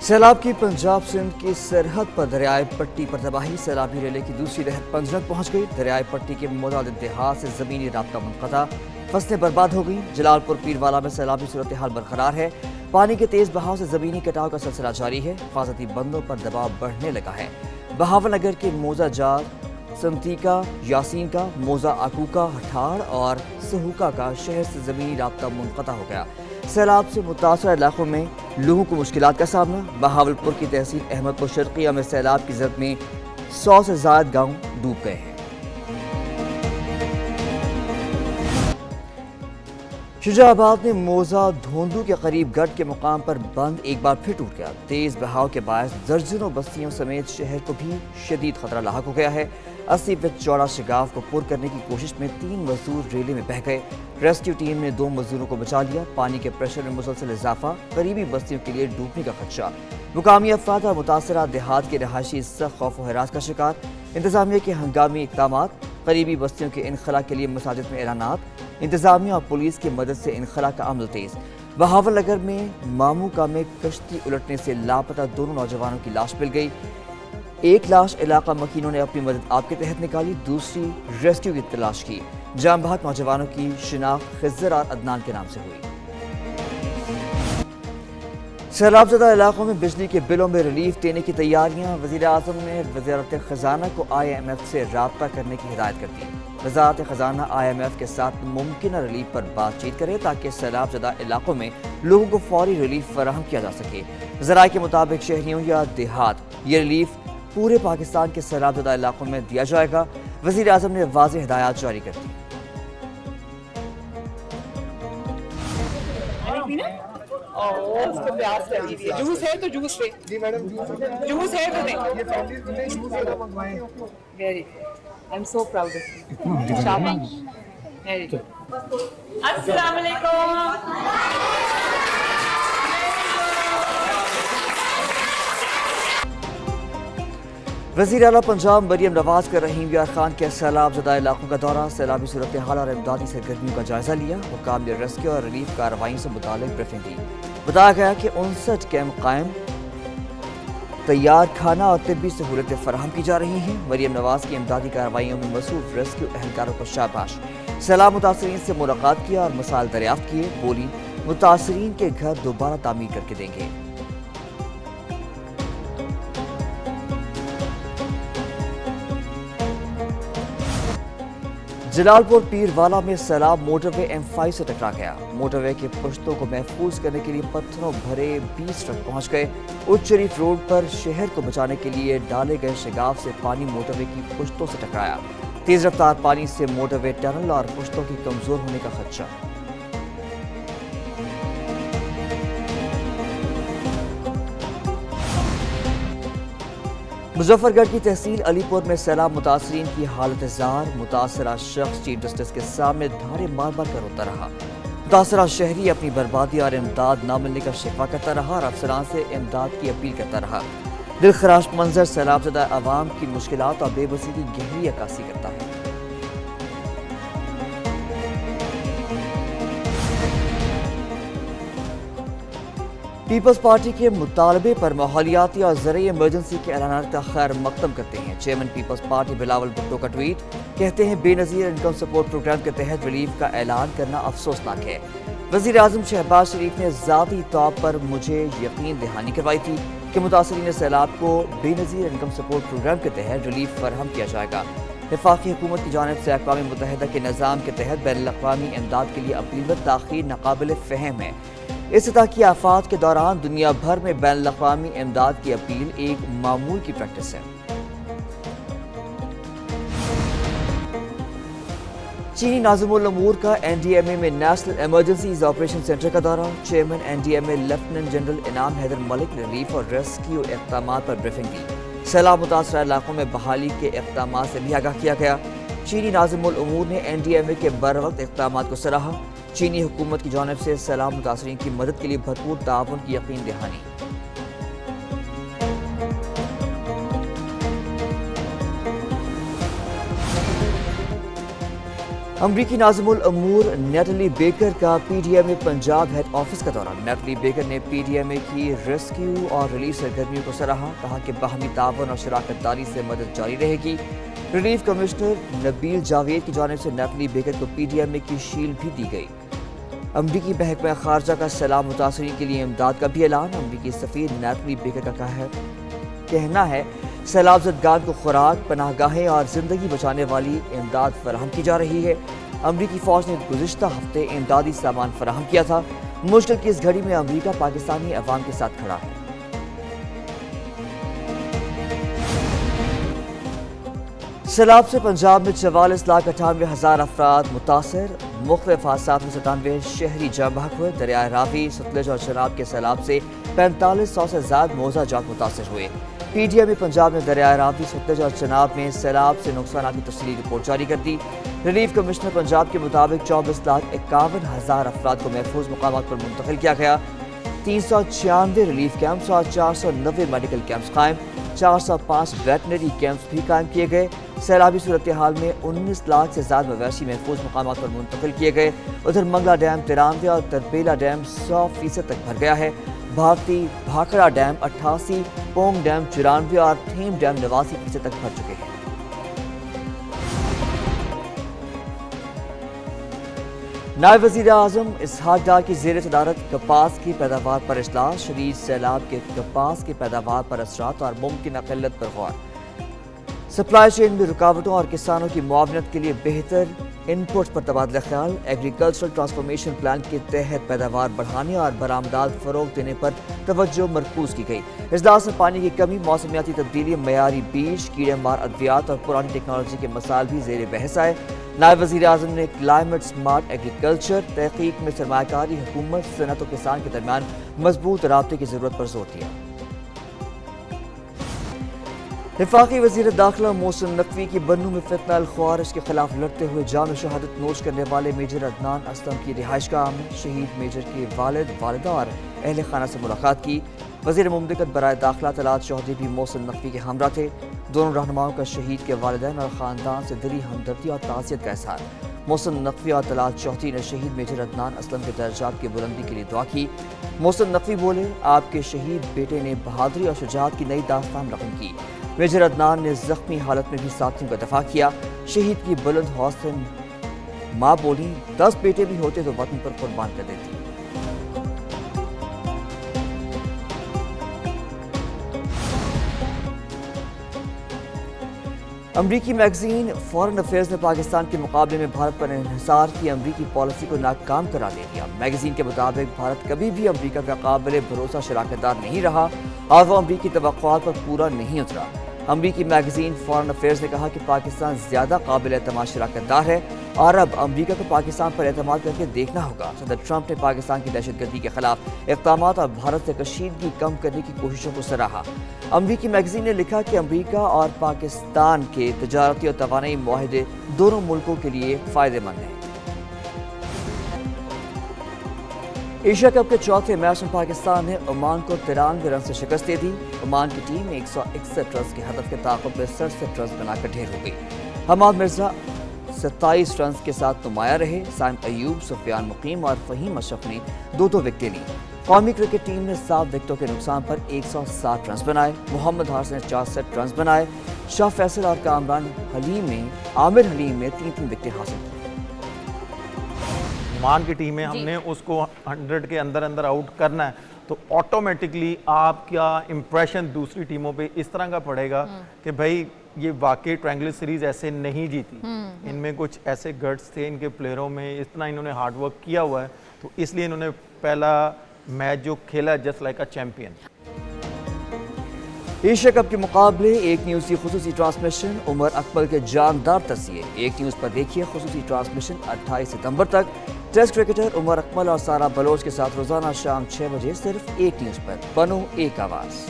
سیلاب کی پنجاب سندھ کی سرحد پر دریائے پٹی پر تباہی، سیلابی ریلے کی دوسری لہر پنجرت پہنچ گئی۔ دریائے پٹی کے متعدد دیہات سے زمینی رابطہ منقطع، فصلیں برباد ہو گئیں۔ جلال پور پیروالا میں سیلابی صورتحال برقرار ہے، پانی کے تیز بہاؤ سے زمینی کٹاؤ کا سلسلہ جاری ہے، حفاظتی بندوں پر دباؤ بڑھنے لگا ہے۔ بہاول نگر کے موزہ جار، سنتیکا، یاسین کا، موزہ آکوکا، ہٹھاڑ اور سہوکا کا شہر سے زمینی رابطہ منقطع ہو گیا۔ سیلاب سے متاثرہ علاقوں میں لوگوں کو مشکلات کا سامنا۔ بہاول پور کی تحصیل احمد پور شرقیہ میں سیلاب کی زد میں 100 سے زائد گاؤں ڈوب گئے ہیں۔ شجاع آباد میں موزہ دھوندو کے قریب گڑھ کے مقام پر بند ایک بار پھر ٹوٹ گیا۔ تیز بہاؤ کے باعث درجنوں بستیوں سمیت شہر کو بھی شدید خطرہ لاحق ہو گیا ہے۔ 80 فٹ چوڑا شگاف کو پر کرنے کی کوشش میں 3 مزدور ریلے میں بہہ گئے۔ ریسکیو ٹیم نے 2 مزدوروں کو بچا لیا۔ پانی کے پریشر میں مسلسل اضافہ، قریبی بستیوں کے لیے ڈوبنے کا خدشہ۔ مقامی افراد اور متاثرہ دیہات کے رہائشی سخت خوف و ہراس کا شکار۔ انتظامیہ کے ہنگامی اقدامات، قریبی بستیوں کے انخلاء کے لیے مساجد میں اعلانات، انتظامیہ اور پولیس کی مدد سے انخلاء کا عمل تیز۔ بہاول نگر میں ماموکا میں کشتی الٹنے سے لاپتہ 2 نوجوانوں کی لاش مل گئی۔ ایک لاش علاقہ مکینوں نے اپنی مدد آپ کے تحت نکالی، دوسری ریسکیو کی تلاش کی۔ جان بحق نوجوانوں کی شناخت خضر اور عدنان کے نام سے ہوئی۔ سیلاب زدہ علاقوں میں بجلی کے بلوں میں ریلیف دینے کی تیاریاں۔ وزیر اعظم نے وزارت خزانہ کو IMF سے رابطہ کرنے کی ہدایت کر دی۔ وزارت خزانہ IMF کے ساتھ ممکنہ ریلیف پر بات چیت کرے تاکہ سیلاب زدہ علاقوں میں لوگوں کو فوری ریلیف فراہم کیا جا سکے۔ ذرائع کے مطابق شہریوں یا دیہات یہ ریلیف پورے پاکستان کے سیلاب زدہ علاقوں میں دیا جائے گا۔ وزیر اعظم نے واضح ہدایات جاری کر دی۔ جوس ہے تو جوس پہ جوس ہے تو دیں۔ Very I am so proud of you شاباش ویری گڈ۔ السلام علیکم۔ وزیر اعلیٰ پنجاب مریم نواز کا رحیم یار خان کے سیلاب زدہ علاقوں کا دورہ، سیلابی صورتحال اور امدادی سرگرمیوں کا جائزہ لیا۔ حکام نے ریسکیو اور ریلیف کارروائیوں سے متعلق بریفنگ دی۔ بتایا گیا کہ 59 کیمپ قائم، تیار کھانا اور طبی سہولتیں فراہم کی جا رہی ہیں۔ مریم نواز کی امدادی کارروائیوں میں مصروف ریسکیو اہلکاروں کو شاباش۔ سیلاب متاثرین سے ملاقات کیا اور مسائل دریافت کیے، بولی متاثرین کے گھر دوبارہ تعمیر کر کے دیں گے۔ جلال پور پیروالا میں سیلاب موٹر وے M5 سے ٹکرا گیا۔ موٹر وے کے پشتوں کو محفوظ کرنے کے لیے پتھروں بھرے 20 ٹرک پہنچ گئے۔ اچ شریف روڈ پر شہر کو بچانے کے لیے ڈالے گئے شگاف سے پانی موٹر وے کی پشتوں سے ٹکرایا۔ تیز رفتار پانی سے موٹر وے ٹنل اور پشتوں کی کمزور ہونے کا خدشہ۔ مظفر گڑھ کی تحصیل علی پور میں سیلاب متاثرین کی حالت زار، متاثرہ شخص چیف جسٹس کے سامنے دھارے مار مار کر روتا رہا۔ متاثرہ شہری اپنی بربادی اور امداد نہ ملنے کا شکوہ کرتا رہا اور افسران سے امداد کی اپیل کرتا رہا۔ دلخراش منظر سیلاب زدہ عوام کی مشکلات اور بے بسی کی گہری عکاسی کرتا ہے۔ پیپلز پارٹی کے مطالبے پر ماحولیاتی اور زرعی ایمرجنسی کے اعلانات کا خیر مقدم کرتے ہیں chairman Peoples Party Bilawal Bhutto کا ٹویٹ، کہتے ہیں بے نظیر انکم سپورٹ پروگرام کے تحت ریلیف کا اعلان کرنا افسوسناک ہے۔ وزیر اعظم شہباز شریف نے ذاتی طور پر مجھے یقین دہانی کروائی تھی کہ متاثرین سیلاب کو بے نظیر انکم سپورٹ پروگرام کے تحت ریلیف فراہم کیا جائے گا۔ وفاقی حکومت کی جانب سے اقوام متحدہ کے نظام کے تحت بین الاقوامی امداد کے لیے اپیل میں تاخیر ناقابل فہم ہے۔ اس طرح کی آفات کے دوران دنیا بھر میں بین الاقوامی امداد کی اپیل ایک معمول کی پریکٹس ہے۔ چینی ناظم الامور کا NDMA میں نیشنل ایمرجنسیز آپریشن سینٹر کا دورہ، چیئرمین NDMA لیفٹیننٹ جنرل انعام حیدر ملک نے ریلیف اور ریسکیو اقدامات پر بریفنگ دی۔ سیلاب متاثرہ علاقوں میں بحالی کے اقدامات سے بھی آگاہ کیا گیا۔ چینی ناظم الامور نے NDMA کے بروقت اقدامات کو سراہا۔ چینی حکومت کی جانب سے سیلاب متاثرین کی مدد کے لیے بھرپور تعاون کی یقین دہانی۔ امریکی ناظم الامور نیٹلی بیکر کا پی ڈی ایم اے پنجاب ہیڈ آفس کا دورہ۔ نیٹلی بیکر نے پی ڈی ایم اے کی ریسکیو اور ریلیف سرگرمیوں کو سراہا، کہا کہ باہمی تعاون اور شراکت داری سے مدد جاری رہے گی۔ ریلیف کمشنر نبیل جاوید کی جانب سے نیٹلی بیکر کو پی ڈی ایم اے کی شیلڈ بھی دی گئی۔ امریکی محکمہ خارجہ کا سیلاب متاثرین کے لیے امداد کا بھی اعلان۔ امریکی سفیر نیٹلی بیکر کا کہنا ہے سیلاب زدگان کو خوراک، پناہ گاہیں اور زندگی بچانے والی امداد فراہم کی جا رہی ہے۔ امریکی فوج نے گزشتہ ہفتے امدادی سامان فراہم کیا تھا۔ مشکل کی اس گھڑی میں امریکہ پاکستانی عوام کے ساتھ کھڑا ہے۔ سیلاب سے پنجاب میں 44,98,000 افراد متاثر، مختلف حادثات میں 97 شہری جاں بحق ہوئے۔ دریائے راوی، ستلج اور چناب کے سیلاب سے 4500 سے زائد موضع جات متاثر ہوئے۔ پی ڈی ایم اے پنجاب نے دریائے راوی، ستلج اور چناب میں سیلاب سے نقصانات کی تفصیلی رپورٹ جاری کر دی۔ ریلیف کمشنر پنجاب کے مطابق 24,51,000 افراد کو محفوظ مقامات پر منتقل کیا گیا۔ 396 ریلیف کیمپس اور 490 میڈیکل کیمپس قائم، 405 ویٹنری کیمپس بھی قائم کیے گئے۔ سیلابی صورتحال میں 19 لاکھ سے زیادہ مویشی محفوظ مقامات پر منتقل کیے گئے۔ ادھر منگلا ڈیم 93 اور تربیلا ڈیم 100% تک بھر گیا ہے۔ بھارتی بھاکڑا ڈیم 88، پونگ ڈیم 94 اور تھیم ڈیم 89% تک بھر چکے ہیں۔ نائب وزیر اعظم اسحاق ڈار کی زیر صدارت کپاس کی پیداوار پر اجلاس۔ شدید سیلاب کے کپاس کی پیداوار پر اثرات اور ممکنہ قلت پر غور۔ سپلائی چین میں رکاوٹوں اور کسانوں کی معاونت کے لیے بہتر ان پٹ پر تبادلہ خیال۔ ایگریکلچرل ٹرانسفارمیشن پلان کے تحت پیداوار بڑھانے اور برآمدات فروغ دینے پر توجہ مرکوز کی گئی۔ اجلاس میں پانی کی کمی، موسمیاتی تبدیلی، معیاری بیج، کیڑے مار ادویات اور پرانی ٹیکنالوجی کے مسائل بھی زیر بحث آئے۔ نائب وزیر اعظم نے کلائمیٹ سمارٹ ایگریکلچر، تحقیق میں سرمایہ کاری، حکومت، صنعت و کسان کے درمیان مضبوط رابطے کی ضرورت پر زور دیا۔ وفاقی وزیر داخلہ محسن نقوی کی بنوں میں فتنہ الخوارج کے خلاف لڑتے ہوئے جان و شہادت نوش کرنے والے میجر عدنان اسلم کی رہائش گاہ میں شہید میجر کے والد، والدہ اور اہل خانہ سے ملاقات کی۔ وزیر مملکت برائے داخلہ طلعت چودھری بھی محسن نقوی کے ہمراہ تھے۔ دونوں رہنماؤں کا شہید کے والدین اور خاندان سے دلی ہمدردی اور تعزیت کا اظہار۔ محسن نقوی اور طلعت چودھری نے شہید میجر عدنان اسلم کے درجات کی بلندی کے لیے دعا کی۔ محسن نقوی بولے، آپ کے شہید بیٹے نے بہادری اور شجاعت کی نئی داستان رقم کی۔ میجر عدنان نے زخمی حالت میں بھی ساتھیوں کا دفاع کیا۔ شہید کی بلند حوصلے ماں بولی، 10 بیٹے بھی ہوتے تو وطن پر قربان کر دیتی۔ امریکی میگزین فارن افیئرز نے پاکستان کے مقابلے میں بھارت پر انحصار کی امریکی پالیسی کو ناکام قرار دے دیا۔ میگزین کے مطابق بھارت کبھی بھی امریکہ کا قابل بھروسہ شراکت دار نہیں رہا اور وہ امریکی توقعات پر پورا نہیں اترا۔ امریکی میگزین فارن افیئرز نے کہا کہ پاکستان زیادہ قابل اعتماد شراکت دار ہے اور اب امریکہ کو پاکستان پر اعتماد کر کے دیکھنا ہوگا۔ صدر ٹرمپ نے پاکستان کی دہشت گردی کے خلاف اقدامات اور بھارت سے کشیدگی کم کرنے کی کوششوں کو سراہا۔ امریکی میگزین نے لکھا کہ امریکہ اور پاکستان کے تجارتی اور توانائی معاہدے دونوں ملکوں کے لیے فائدہ مند ہیں۔ ایشیا کپ کے چوتھے میچ میں پاکستان نے عمان کو 93 رن سے شکست دے دی۔ عمان کی ٹیم 161 رنز کے ہدف کے تعاقب میں 67 رنز بنا کر ڈھیر ہو گئی۔ حماد مرزا 27 رنز کے ساتھ نمایاں رہے۔ سائم ایوب، سفیان مقیم اور فہیم اشرف نے 2 وکٹیں لیں۔ قومی کرکٹ ٹیم نے 7 وکٹوں کے نقصان پر 160 رنز بنائے۔ محمد حارث نے 64 رنز بنائے۔ شاہ فیصل اور عامر حلیم نے 3 وکٹیں حاصل کی۔ عمان کی ٹیم ہے، ہم نے اس کو 100 کے اندر آؤٹ کرنا ہے تو آٹومیٹکلی آپ کا امپریشن دوسری ٹیموں پہ اس طرح کا پڑے گا کہ بھائی یہ واقعی ٹرائنگل سیریز ایسے نہیں جیتی، ان میں کچھ ایسے گٹس تھے ان کے پلیئروں میں، اتنا انہوں نے ہارڈ ورک کیا ہوا ہے تو اس لیے انہوں نے پہلا میچ جو کھیلا just like a champion. Asia cup کے مقابلے ایک نیوز کی خصوصی ٹرانسمیشن، عمر اکمل کے جاندار تصفیے ایک نیوز پر دیکھیے خصوصی ٹرانسمیشن 28 ستمبر تک۔ ٹیسٹ کرکٹر عمر اکمل اور سارا بلوچ کے ساتھ روزانہ شام 6 بجے صرف ایک نیوز پر۔ بنو ایک آواز۔